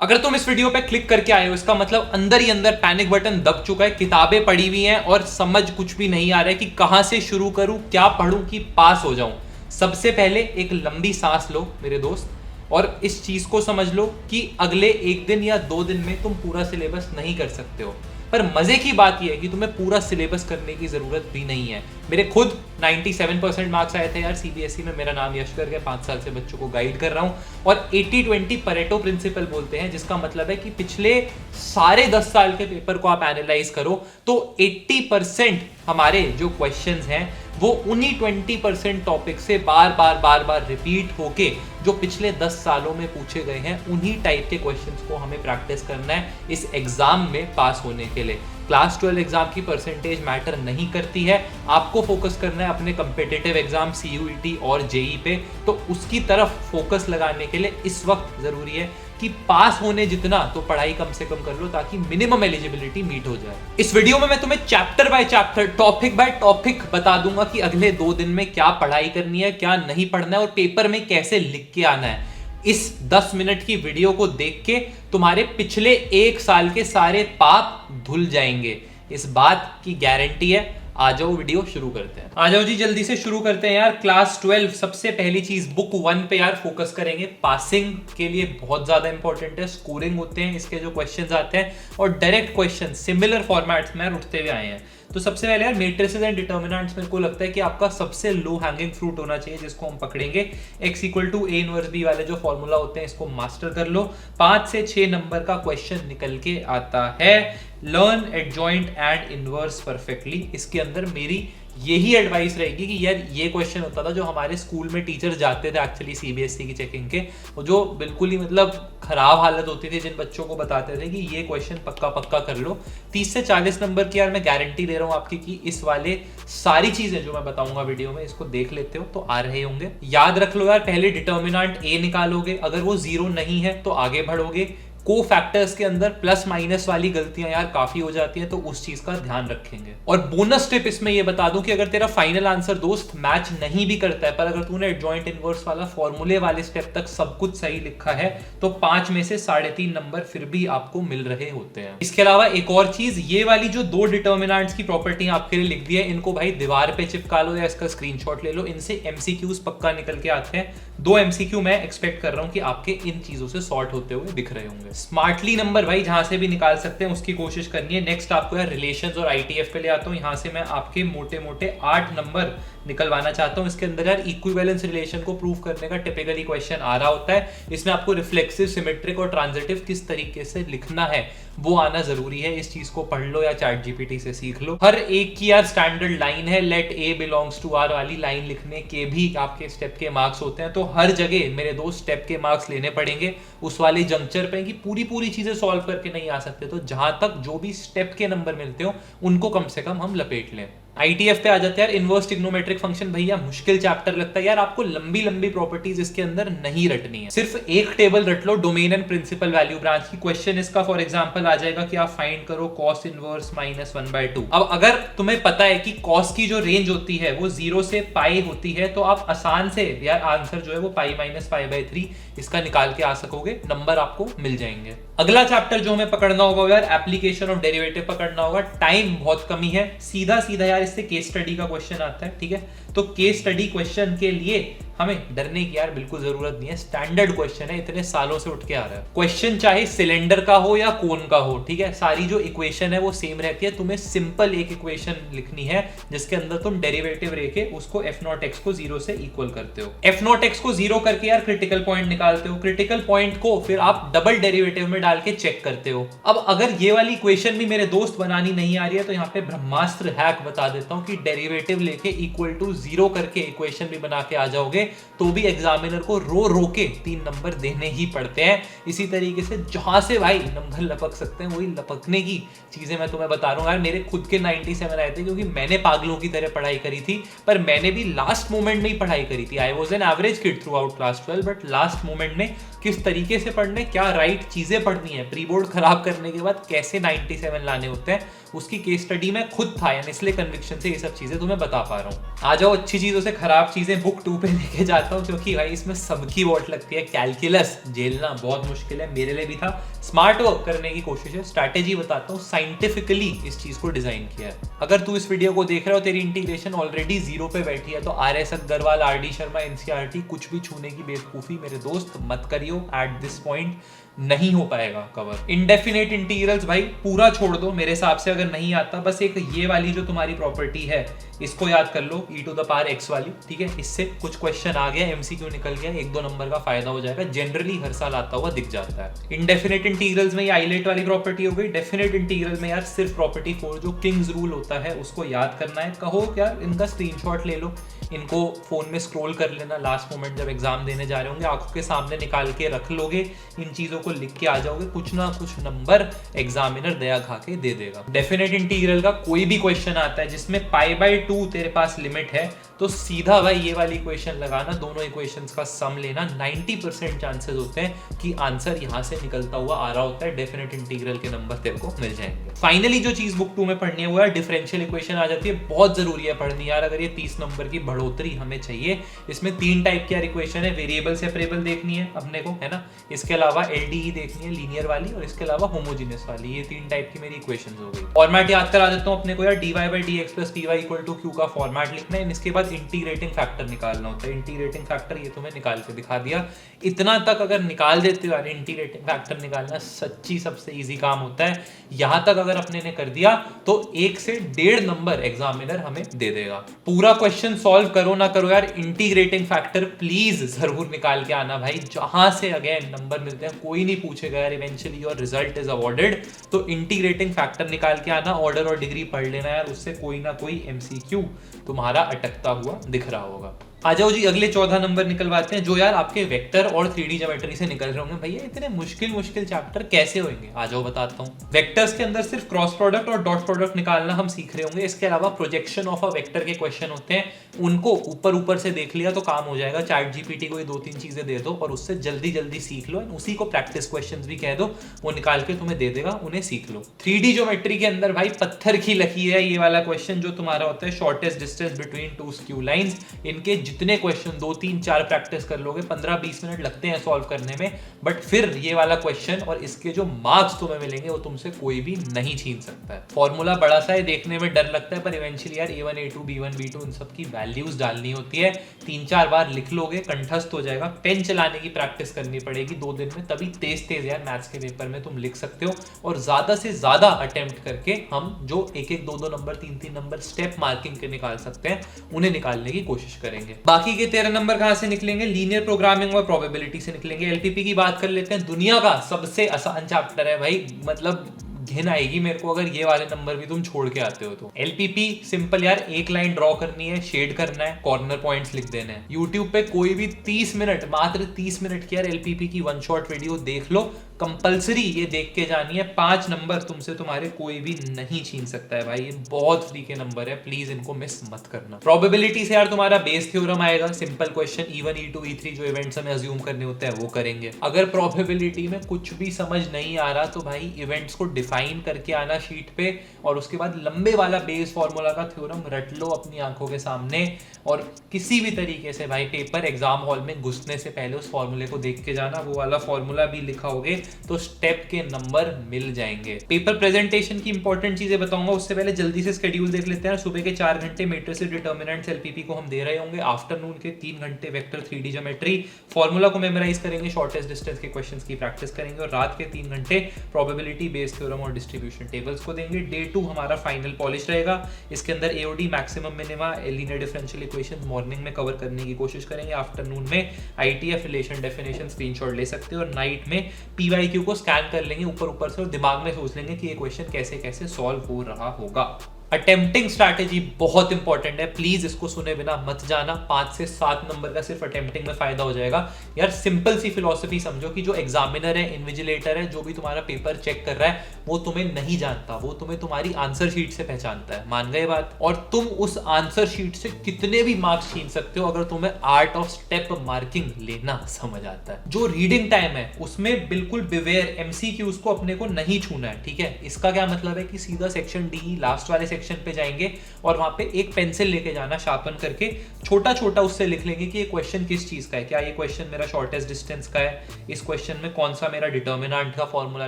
अगर तुम इस वीडियो पे क्लिक करके आए हो इसका मतलब अंदर ही अंदर पैनिक बटन दब चुका है, किताबें पढ़ी हुई हैं और समझ कुछ भी नहीं आ रहा है कि कहां से शुरू करूं, क्या पढूं कि पास हो जाऊं। सबसे पहले एक लंबी सांस लो मेरे दोस्त, और इस चीज को समझ लो कि अगले एक दिन या 2 दिन में तुम पूरा सिलेबस नहीं कर सकते हो। पर मजे की बात यह है कि तुम्हें पूरा सिलेबस करने की जरूरत भी नहीं है। मेरे खुद 97% मार्क्स आए थे यार सीबीएसई में। मेरा नाम यश करके 5 साल से बच्चों को गाइड कर रहा हूं और 80-20 परेटो प्रिंसिपल बोलते हैं, जिसका मतलब है कि पिछले सारे 10 साल के पेपर को आप एनालाइज करो तो 80% हमारे जो क्वेश्चंस हैं वो उन्हीं 20% टॉपिक से बार बार रिपीट होके जो पिछले 10 सालों में पूछे गए हैं उन्हीं टाइप के क्वेश्चंस को हमें प्रैक्टिस करना है इस एग्जाम में पास होने के लिए। क्लास 12 एग्जाम की परसेंटेज मैटर नहीं करती है, आपको फोकस करना है अपने कम्पिटिटिव एग्जाम सीयूईटी और जेई पे। तो उसकी तरफ फोकस लगाने के लिए इस वक्त जरूरी है कि पास होने जितना तो पढ़ाई कम से कम कर लो ताकि मिनिमम एलिजिबिलिटी मीट हो जाए। इस वीडियो में मैं तुम्हें chapter by chapter, topic by topic बता दूंगा कि अगले 2 दिन में क्या पढ़ाई करनी है, क्या नहीं पढ़ना है और पेपर में कैसे लिख के आना है। इस 10 मिनट की वीडियो को देख के तुम्हारे पिछले 1 साल के सारे पाप धुल जाएंगे, इस बात की गारंटी है। आ जाओ वीडियो शुरू करते हैं। आ जाओ जी, जल्दी से शुरू करते हैं यार। क्लास 12 सबसे पहली चीज बुक 1 पे यार फोकस करेंगे। पासिंग के लिए बहुत ज्यादा इंपॉर्टेंट है, स्कोरिंग होते हैं इसके जो क्वेश्चंस आते हैं और डायरेक्ट क्वेश्चन सिमिलर फॉर्मेट्स में उठते हुए आए हैं। तो सबसे पहले यार मैट्रिसेस एंड डिटर्मिनेंट्स मेरे को लगता है कि आपका सबसे लो हैंगिंग फ्रूट होना चाहिए, जिसको हम पकड़ेंगे। x = a इनवर्स b वाले जो फॉर्मूला होते हैं इसको मास्टर कर लो। 5 से 6 नंबर का क्वेश्चन निकल के आता है। Learn adjoint and inverse perfectly. इसके अंदर मेरी यही एडवाइस रहेगी कि यार ये क्वेश्चन होता था जो हमारे स्कूल में टीचर जाते थे एक्चुअली सीबीएसई की चेकिंग के, और जो बिल्कुल ही मतलब खराब हालत होती थी, जिन बच्चों को बताते थे कि ये क्वेश्चन पक्का कर लो। 30 से 40 नंबर की यार मैं गारंटी दे रहा हूँ आपकी कि इस वाले सारी चीजें जो मैं बताऊंगा वीडियो में इसको देख लेते हो तो आ रहे होंगे। याद रख लो यार, पहले डिटर्मिनेंट ए निकालोगे, अगर वो 0 नहीं है तो आगे बढ़ोगे। को फैक्टर्स के अंदर प्लस माइनस वाली गलतियां यार काफी हो जाती है, तो उस चीज का ध्यान रखेंगे। और बोनस टिप इसमें ये बता दूं कि अगर तेरा फाइनल आंसर दोस्त मैच नहीं भी करता है, पर अगर तूने एडजॉइंट इनवर्स वाला फॉर्मूले वाले स्टेप तक सब कुछ सही लिखा है तो 5 में से 3.5 नंबर फिर भी आपको मिल रहे होते हैं। इसके अलावा एक और चीज, ये वाली जो 2 डिटर्मिनेंट्स की प्रॉपर्टी आपके लिए लिख दी है, इनको भाई दीवार पे चिपका लो या इसका स्क्रीनशॉट ले लो। इनसे एमसीक्यूज पक्का निकल के आते हैं। 2 एमसीक्यू मैं एक्सपेक्ट कर रहा हूं कि आपके इन चीजों से सॉर्ट होते हुए दिख रहे होंगे। स्मार्टली नंबर भाई जहां से भी निकाल सकते हैं उसकी कोशिश करनी है। नेक्स्ट आपको यार रिलेशंस और आईटीएफ पे ले आता हूं। यहां से मैं आपके मोटे 8 नंबर निकलवाना चाहता हूं। इसके अंदर यार इक्विवेलेंस रिलेशन को प्रूव करने का टिपिकली क्वेश्चन आ रहा होता है। इसमें आपको रिफ्लेक्सिव, सिमेट्रिक और ट्रांजिटिव किस तरीके से लिखना है वो आना जरूरी है। इस चीज को पढ़ लो या चैट जीपीटी से सीख लो। हर एक की यार स्टैंडर्ड लाइन है, let A belongs to R वाली लाइन लिखने के भी आपके स्टेप के मार्क्स होते हैं। तो हर जगह मेरे दोस्त स्टेप के मार्क्स लेने पड़ेंगे उस वाले जंक्चर पे कि पूरी चीजें सॉल्व करके नहीं आ सकते। तो जहां तक जो भी स्टेप के नंबर मिलते हो उनको कम से कम हम लपेट लें। आईटीएफ पे आ जाते हैं यार। इनवर्स ट्रिग्नोमेट्रिक फंक्शन भैया मुश्किल चैप्टर लगता है यार, आपको लंबी प्रॉपर्टीज इसके अंदर नहीं रटनी है। सिर्फ एक टेबल रट लो, domain and principal value branch की। क्वेश्चन इसका फॉर एग्जांपल आ जाएगा कि आप फाइंड करो cos इनवर्स -1/2। अब अगर तुम्हें पता है कि cos की जो रेंज होती है वो 0 से पाई होती है तो आप आसान से यार आंसर जो है वो पाई -π/3 इसका निकाल के आ सकोगे, नंबर आपको मिल जाएंगे। अगला चैप्टर जो हमें पकड़ना होगा यार एप्लीकेशन ऑफ डेरिवेटिव पकड़ना होगा। टाइम बहुत कमी है, सीधा यार इससे केस स्टडी का क्वेश्चन आता है, ठीक है। तो केस स्टडी क्वेश्चन के लिए हमें डरने की यार बिल्कुल जरूरत नहीं है। स्टैंडर्ड क्वेश्चन है, इतने सालों से उठ के आ रहा है। क्वेश्चन चाहे सिलेंडर का हो या कोन का हो, ठीक है, सारी जो इक्वेशन है वो सेम रहती है। तुम्हें सिंपल एक इक्वेशन लिखनी है जिसके अंदर तुम डेरिवेटिव लेके उसको f0x को 0 से इक्वल करते हो। f0x को 0 करके यार क्रिटिकल पॉइंट निकालते हो। क्रिटिकल पॉइंट को फिर आप डबल डेरिवेटिव में डाल के चेक करते हो। अब अगर ये वाली इक्वेशन भी मेरे दोस्त बनानी नहीं आ रही है तो यहाँ पे ब्रह्मास्त्र हैक बता देता हूँ कि डेरिवेटिव लेके इक्वल टू 0 करके इक्वेशन भी बना के आ जाओगे तो भी एग्जामिनर को रो के 3 नंबर देने ही पड़ते हैं। इसी तरीके से जहां से भाई नंबर लपक सकते हैं वही लपकने की चीजें मैं तुम्हें बता रहा हूँ यार। मेरे खुद के 97 आए थे क्योंकि मैंने पागलों की तरह पढ़ाई करी थी, पर मैंने भी लास्ट मोमेंट में ही पढ़ाई करी थी। I was an average kid through out class 12, but last moment में किस तरीके से पढ़ने, क्या राइट चीजें पढ़नी है, प्री बोर्ड खराब करने के बाद कैसे 97 लाने होते हैं, उसकी केस स्टडी में खुद था यानी, इसलिए कन्विक्शन से ये सब चीजें तुम्हें बता पा रहा हूँ। आ जाओ अच्छी चीजों से खराब चीजें बुक 2 पे लेके के जाता हूँ क्योंकि भाई इसमें सबकी वोट लगती है। कैलकुलस झेलना बहुत मुश्किल है, मेरे लिए भी था। स्मार्ट वर्क करने की कोशिश है, स्ट्रैटेजी बताता हूँ, साइंटिफिकली इस चीज को डिजाइन किया है। अगर तू इस वीडियो को देख रहा हो, तेरी इंटीग्रेशन ऑलरेडी 0 पे बैठी है, तो RS Agarwal, RD Sharma, NCERT कुछ भी छूने की बेवकूफी मेरे दोस्त मत करियो। एट दिस पॉइंट नहीं हो पाएगा कवर। इंडेफिनेट इंटीग्रल्स भाई पूरा छोड़ दो मेरे हिसाब से, अगर नहीं आता बस एक ये वाली जो तुम्हारी प्रॉपर्टी है इसको याद कर लो, e⁻x वाली, ठीक है। इससे कुछ क्वेश्चन आ गया, MCQ निकल गया, 1-2 नंबर का फायदा हो जाएगा, जनरली हर साल आता हुआ दिख जाता है। इंडेफिनेट इंटीग्रल्स में ये आइलेट वाली प्रॉपर्टी हो गई। डेफिनेट इंटीग्रल में यार सिर्फ प्रॉपर्टी 4 जो किंग्स रूल होता है उसको याद करना है। कहो यार इनका स्क्रीनशॉट ले लो, इनको फोन में स्क्रॉल कर लेना, लास्ट मोमेंट जब एग्जाम देने जा रहे होंगे आंखों के सामने निकाल के रख लोगे, इन चीजों को लिख के आ जाओगे, कुछ ना कुछ नंबर एग्जामिनर दया खा के दे देगा। डेफिनेट इंटीग्रल का कोई भी क्वेश्चन आता है जिसमें π/2 तेरे पास लिमिट है, तो सीधा भाई ये वाली इक्वेशन लगाना, दोनों इक्वेशंस का सम लेना, 90% चांसेस होते हैं कि आंसर यहां से निकलता हुआ आ रहा होता है। डेफिनेट इंटीग्रल के नंबर तेरे को मिल जाएंगे। फाइनली जो चीज बुक 2 में पढ़नी है वो है डिफरेंशियल इक्वेशन आ जाती है। बहुत जरूरी है पढ़नी यार, अगर ये 30 नंबर की बढ़ोतरी हमें चाहिए। इसमें 3 टाइप की इक्वेशन है, वेरिएबल सेपरेबल देखनी है अपने को, है ना, इसके अलावा LDE देखनी है लीनियर वाली, और इसके अलावा होमोजीनियस वाली। ये 3 टाइप की मेरी इक्वेशन हो गई। फॉर्मेट याद करा देता हूं अपने को यार, dy/dx + py = q का फॉर्मेट लिखना है। इसके बाद इंटीग्रेटिंग फैक्टर निकालना होता है। इंटीग्रेटिंग फैक्टर ये तुम्हें निकाल के दिखा दिया। इतना तक अगर निकाल देते हो यार, इंटीग्रेटिंग फैक्टर निकालना सच्ची सबसे इजी काम होता है। यहां तक अगर अपने ने कर दिया तो 1 से 1.5 नंबर एग्जामिनर हमें दे देगा। पूरा क्वेश्चन सॉल्व करो ना करो यार, इंटीग्रेटिंग फैक्टर प्लीज जरूर निकाल के आना भाई। जहां से अगेन नंबर मिलते हैं कोई नहीं पूछेगा यार, eventually your result is awarded. तो इंटीग्रेटिंग फैक्टर निकाल के आना, ऑर्डर और डिग्री पढ़ लेना यार, उससे कोई ना कोई MCQ तुम्हारा अटकता हुआ दिख रहा होगा। आ जाओ जी, अगले 14 नंबर निकलवाते हैं जो यार आपके वेक्टर और 3D ज्योमेट्री से निकल रहे होंगे। भैया इतने मुश्किल चैप्टर कैसे होंगे, आ जाओ बताता हूँ। वेक्टर्स के अंदर सिर्फ क्रॉस प्रोडक्ट और डॉट प्रोडक्ट निकालना हम सीख रहे होंगे। इसके अलावा प्रोजेक्शन ऑफ अ वेक्टर के क्वेश्चन होते हैं, उनको ऊपर से देख लिया तो काम हो जाएगा। ChatGPT को ये 2-3 चीजें दे दो और उससे जल्दी सीख लो, उसी को प्रैक्टिस क्वेश्चंस भी कह दो, वो निकाल के तुम्हें दे देगा, उन्हें सीख लो। 3D ज्योमेट्री के अंदर भाई पत्थर की लकीर है ये वाला क्वेश्चन जो तुम्हारा होता है, shortest distance between 2 skew lines. इनके जितने क्वेश्चन 2-3-4 प्रैक्टिस कर लोगे, 15-20 मिनट लगते हैं सॉल्व करने में, बट फिर ये वाला क्वेश्चन और इसके जो मार्क्स तुम्हें मिलेंगे वो तुमसे कोई भी नहीं छीन सकता है। फॉर्मूला बड़ा सा है, देखने में डर लगता है, पर इवेंचुअली यार A1 A2 B1 B2 इन सब की वैल्यूज डालनी होती है। 3-4 बार लिख लोगे, कंठस्थ हो जाएगा। पेन चलाने की प्रैक्टिस करनी पड़ेगी 2 दिन में, तभी तेज यार मैथ्स के पेपर में तुम लिख सकते हो। और ज्यादा से ज्यादा अटेम्प्ट करके हम जो 1-1 2-2 नंबर 3-3 नंबर स्टेप मार्किंग के निकाल सकते हैं, उन्हें निकालने की कोशिश करेंगे। बाकी के 13 नंबर कहां से निकलेंगे, लीनियर प्रोग्रामिंग और प्रोबेबिलिटी से निकलेंगे। LPP की बात कर लेते हैं, दुनिया का सबसे आसान चैप्टर है भाई, मतलब घिन आएगी मेरे को अगर ये वाले नंबर भी तुम छोड़ के आते हो तो। LPP सिंपल यार, एक लाइन ड्रॉ करनी है, शेड करना है, कॉर्नर पॉइंट्स लिख देने हैं। YouTube पे कोई भी 30 मिनट, मात्र 30 मिनट की यार LPP की 1 शॉट वीडियो देख लो, कंपलसरी ये देख के जानी है। 5 नंबर तुमसे तुम्हारे कोई भी नहीं छीन सकता है भाई, ये बहुत फ्री के नंबर है, प्लीज इनको मिस मत करना। प्रोबेबिलिटी से यार तुम्हारा बेस थ्योरम आएगा, simple question E1 E2 E3 जो इवेंट्स हमें अज्यूम करने होते हैं वो करेंगे। अगर प्रोबेबिलिटी में कुछ भी समझ नहीं आ रहा तो भाई इवेंट्स को डिफाइन करके आना शीट पे, और उसके बाद लंबे वाला बेस फॉर्मूला का थ्योरम रट लो अपनी आंखों के सामने, और किसी भी तरीके से भाई पेपर एग्जाम हॉल में घुसने से पहले उस फॉर्मूले को देख के जाना, वो वाला फॉर्मूला भी लिखा होगे तो स्टेप के नंबर मिल जाएंगे। पेपर प्रेजेंटेशन की इंपॉर्टेंट चीजें बताऊंगा, उससे पहले जल्दी से शेड्यूल देख लेते हैं। सुबह के 4 घंटे मैट्रिसेस डिटरमिनेंट्स LPP को हम दे रहे होंगे, आफ्टरनून के 3 घंटे वेक्टर 3D ज्योमेट्री, फॉर्मूला को मेमोराइज करेंगे, शॉर्टेस्ट डिस्टेंस के क्वेश्चंस की प्रैक्टिस करेंगे, और रात के 3 घंटे प्रोबेबिलिटी, बेस थ्योरम और डिस्ट्रीब्यूशन टेबल्स को देंगे। डे 2 हमारा फाइनल पॉलिश रहेगा, इसके अंदर AOD, maximum minima, linear differential equation morning में कवर करने की कोशिश करेंगे। आफ्टरनून में ITF, रिलेशन डेफिनेशन स्क्रीनशॉट ले सकते हो, और नाइट में PYQ को स्कैन कर लेंगे ऊपर से, और दिमाग में सोच लेंगे कि ये क्वेश्चन कैसे कैसे सॉल्व हो रहा होगा। अटेम्प्टिंग स्ट्रैटेजी बहुत इंपॉर्टेंट है, प्लीज इसको सुने बिना मत जाना। 5 से 7 नंबर का सिर्फ अटेम्प्टिंग में फायदा हो जाएगा यार। सिंपल सी फिलॉसफी समझो कि जो एग्जामिनर है, इन्विजिलेटर है, जो भी तुम्हारा पेपर चेक कर रहा है, वो तुम्हें नहीं जानता, वो तुम्हें तुम्हारी आंसर शीट से पहचानता है, मान गए बात। और तुम उस आंसर शीट से कितने भी मार्क्स छीन सकते हो अगर तुम्हें आर्ट ऑफ स्टेप मार्किंग लेना समझ आता है। जो रीडिंग टाइम है उसमें बिल्कुल बिवेयर, MCQs को अपने को नहीं छूना है, ठीक है। इसका क्या मतलब है कि सीधा सेक्शन D, लास्ट वाले सेक्शन पे जाएंगे और वहां पे एक पेंसिल लेके जाना, शार्पन करके छोटा छोटा उससे लिख लेंगे कि ये क्वेश्चन किस चीज का है, क्या ये क्वेश्चन मेरा शॉर्टेस्ट डिस्टेंस का है, इस क्वेश्चन में कौन सा मेरा डिटर्मिनेंट का फॉर्मूला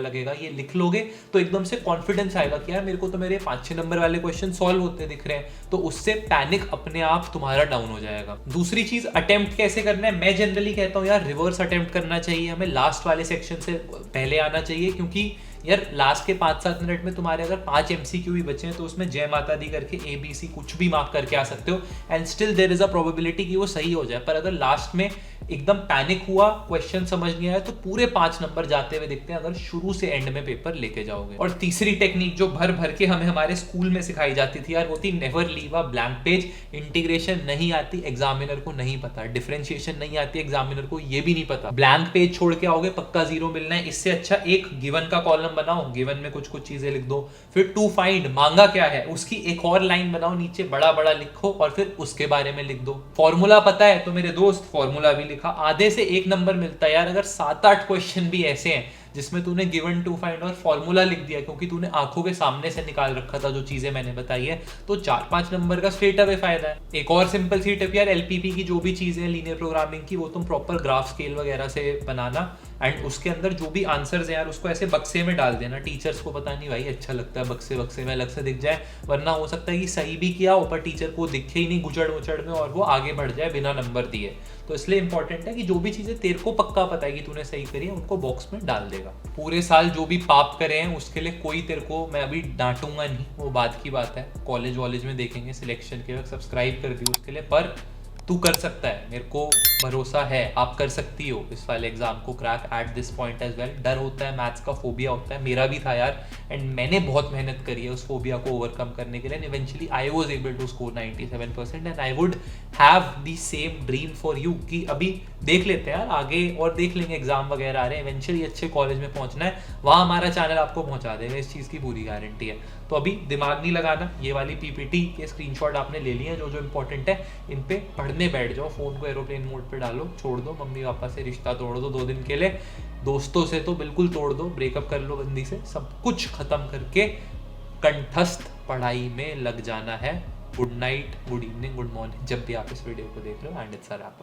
लगेगा। ये लिख लोगे तो एकदम से कॉन्फिडेंस आएगा कि यार मेरे को तो मेरे 5-6 नंबर वाले क्वेश्चन सॉल्व होते दिख रहे हैं, तो उससे पैनिक अपने आप तुम्हारा डाउन हो जाएगा। दूसरी चीज, अटेम्प्ट कैसे करना है। मैं जनरली कहता हूँ यार रिवर्स अटेम्प्ट करना चाहिए, हमें लास्ट वाले सेक्शन से पहले आना चाहिए, क्योंकि यार लास्ट के 5-7 मिनट में तुम्हारे अगर 5 MCQ भी बचे हैं तो उसमें जय माता दी करके ABC कुछ भी मार्क करके आ सकते हो and still there is a probability कि वो सही हो जाए। पर अगर लास्ट में एकदम पैनिक हुआ, क्वेश्चन समझ नहीं आया, तो पूरे 5 नंबर जाते हुए दिखते हैं अगर शुरू से एंड में पेपर लेके जाओगे। और तीसरी टेक्निक जो भर भर के हमें हमारे स्कूल में सिखाई जाती थी यार, वो थी never leave a blank page. Integration नहीं आती, एग्जामिनर को नहीं पता, डिफरेंशिएशन नहीं आती, एग्जामिनर को ये भी नहीं पता, ब्लैंक पेज छोड़ के आओगे पक्का 0 मिलना है। इससे अच्छा एक गिवन का कॉलम बनाओ, गिवन में कुछ कुछ चीजें लिख दो, फिर टू फाइंड मांगा क्या है उसकी एक और लाइन बनाओ, नीचे बड़ा बड़ा लिखो और फिर उसके बारे में लिख दो। फॉर्मूला पता है तो मेरे दोस्त फॉर्मूला भी लिखा, आधे से 1 नंबर मिलता है यार। अगर 7-8 क्वेश्चन भी ऐसे हैं जिसमें तूने गिवन, टू फाइंड और फॉर्मूला लिख दिया क्योंकि तूने आंखों के सामने से निकाल रखा था जो चीजें मैंने बताई है, तो 4-5 नंबर का स्ट्रेट अवे फायदा है। एक और सिंपल सी टिप यार, LPP की जो भी चीजें लीनियर प्रोग्रामिंग की, वो तुम प्रॉपर ग्राफ स्केल वगैरह से बनाना एंड उसके अंदर जो भी आंसर्स हैं यार उसको ऐसे बक्से में डाल देना। टीचर्स को पता नहीं भाई अच्छा लगता है बक्से में अलग से दिख जाए, वरना हो सकता है कि सही भी किया ऊपर टीचर को दिखे ही नहीं गुचड़ मुचड़ में और वो आगे बढ़ जाए बिना नंबर दिए। तो इसलिए इंपॉर्टेंट है कि जो भी चीजें तेरे को पक्का पता है कि तूने सही करी है उनको बॉक्स में डाल देगा। पूरे साल जो भी पाप करे हैं उसके लिए कोई तेरे को मैं अभी डांटूंगा नहीं, वो बात की बात है, कॉलेज में देखेंगे सिलेक्शन के वक्त। सब्सक्राइब कर दियो उसके लिए, पर तू कर सकता है, मेरे को भरोसा है आप कर सकती हो इस वाले एग्जाम को crack at this point as well. डर होता है, मैथ्स का फोबिया होता है, मेरा भी था यार, एंड मैंने बहुत मेहनत करी है उस फोबिया को ओवरकम करने के लिए। Eventually I was able to score 97% and I would have the same dream for you कि अभी देख लेते हैं यार आगे और देख लेंगे, एग्जाम वगैरह आ रहे हैं, इवेंचुअली अच्छे कॉलेज में पहुंचना है, वहाँ हमारा चैनल आपको पहुंचा देगा, इस चीज़ की पूरी गारंटी है। तो अभी दिमाग नहीं लगाना, ये वाली PPT के स्क्रीनशॉट आपने ले लिए हैं, जो जो इंपॉर्टेंट है इन पे पढ़ने बैठ जाओ, फोन को एरोप्लेन मोड पे डालो, छोड़ दो मम्मी पापा से रिश्ता तोड़ दो 2 दिन के लिए, दोस्तों से तो बिल्कुल तोड़ दो, ब्रेकअप कर लो बंदी से, सब कुछ खत्म करके कंठस्थ पढ़ाई में लग जाना है। Good night, good evening, good morning जब भी आप इस वीडियो को देख रहे हो, एंड इट्स अ रैप।